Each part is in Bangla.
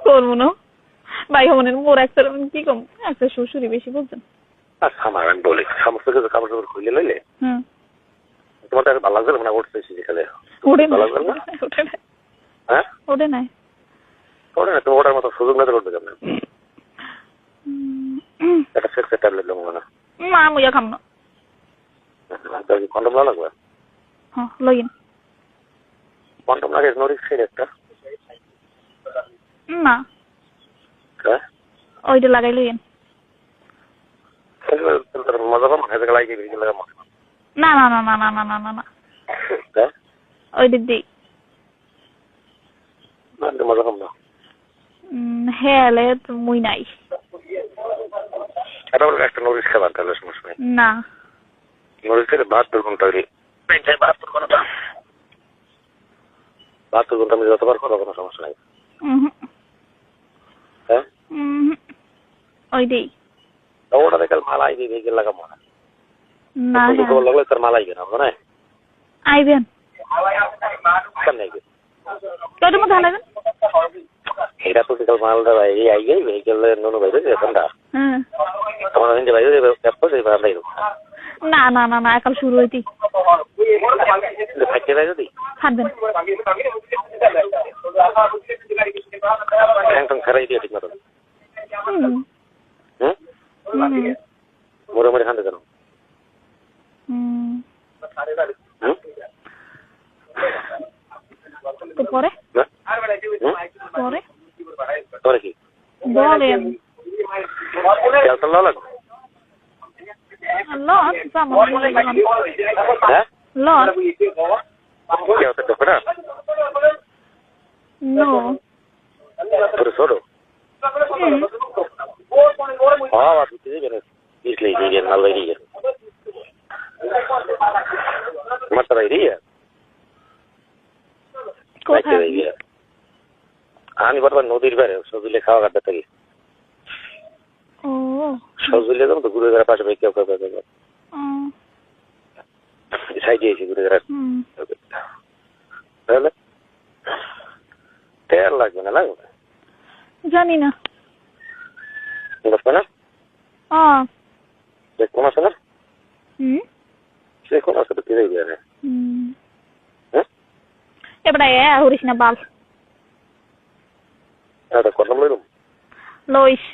করবো না ভাই হমনের মোর একটা কি কম একটা শ্বশুরই বেশি বলছেন। আমার আমি বলি সমস্ত কিছু কাপড় টাপড় খুলে লইলে তোমার তো ভালো লাগবে না উঠতেছি যেখানে ওঠে ভালো লাগবে না। হ্যাঁ ওঠে নাই ওঠে না তুমি ওটার মতো সুযোগ না করবে কেমন একটা সেক্সের ট্যাবলেট নেবো না মা মুইয়া খাম না কন্ডম না লাগবে হ্যাঁ লইন কন্ডম লাগে নরিক সাইড একটা না হ্যাঁ ওইটা লাগাই লইন মজা পাবো না এদিকে লাগিয়ে বেরিয়ে লাগা না না না না না না না না না হ্যাঁ ওইটা দিই মজা পাবো না হেলে মুই নাই এটা বলে একটা নরিশ খাবার তাহলে সমস্যা নেই না নরিশ খেলে 72 ঘন্টা হইলে 72 ঘন্টা 72 ঘন্টা আমি যতবার করবো কোনো সমস্যা নাই হ্যাঁ ওই দিই ওটা দেখে মালাই দিয়ে ভেজে লাগাবো না না লাগলে তার মালাই কেনা হবে না আইবেন কেন কত মতো হালাবেন এটা তো বিকাল মালটা বাইরে আই যাই ভেহিকেল নুনু বাইরে যেখানটা তোমার যে বাইরে ব্যাপার সেই বাইরে না না না না একাল শুরু হইতি ফাইতে বাইরে দিই হাঁটবেন একদম খারাই দিয়ে ঠিক মতো মোড়ে মোড়ে খান্তে কেন তো পরে পরে পরে কি বলেন loss No. Por solo. Va, tú te debes. Isle y en Malvería. Marta Vairía. কোথায়? আমি বর্তমান নদীর পারে সজুলে খাওয়া কাটতে থাকি। ও সজুলে যাবো তো গুরুদার পাশে ভাই কেউ কেউ সাইডে এসে গুরুদার তাহলে তেল লাগবে না লাগবে জানি না বুঝবে না কোন আছে না সে কোন আছে তো ফিরে যাবে এবারে হরিস না বাল এটা কন্ডম লইলাম লইস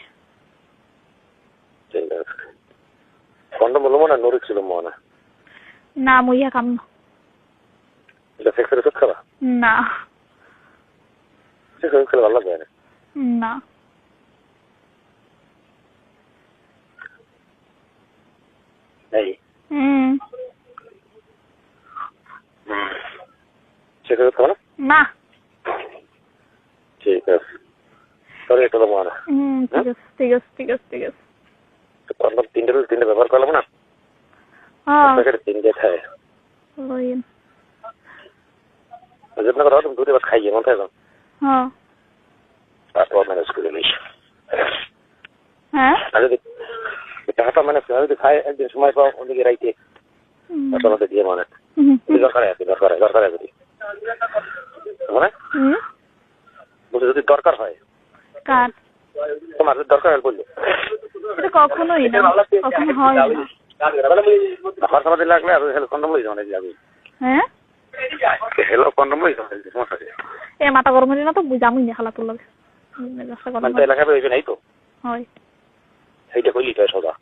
ঠিক আছে কন্ডম লইলাম না নরিক ছিল মনে না মুইয়া কাম এটা সেক্সের ওষুধ খাবা না সেক্সের খেলে ভালো লাগবে না এই সেক্সের খাবা না ঠিক আছে তোর এটা দেবো না ঠিক আছে ঠিক আছে ঠিক আছে ঠিক আছে কন্ডম তিনটে ব্যবহার করলাম না তিনটে খায় লইন যেমন করে তুমি দূরে খাইয়ে মন থাকে তারপর ম্যানেজ করে নিস হ্যাঁ যদি টাকাটা ম্যানেজ করে যদি খায় একদিন সময় পাও ওদিকে রাইতে তোমাকে দিয়ে মনে দরকার আছে যদি মানে যদি দরকার হয় কার তোমার যদি দরকার হয় বললো এটা কখনোই না কখনো হয় না খরচা লাগলে আর কন্ডম লই যাবে যাবে হ্যাঁ হেলো কন্ডম লই যাবে সমস্যা এ মাথা গরম হইলে না তো বুঝামই না খালা তোর লাগে মানে এলাকা হইবে নাই তো হয় সেইটা কইলি তো সোজা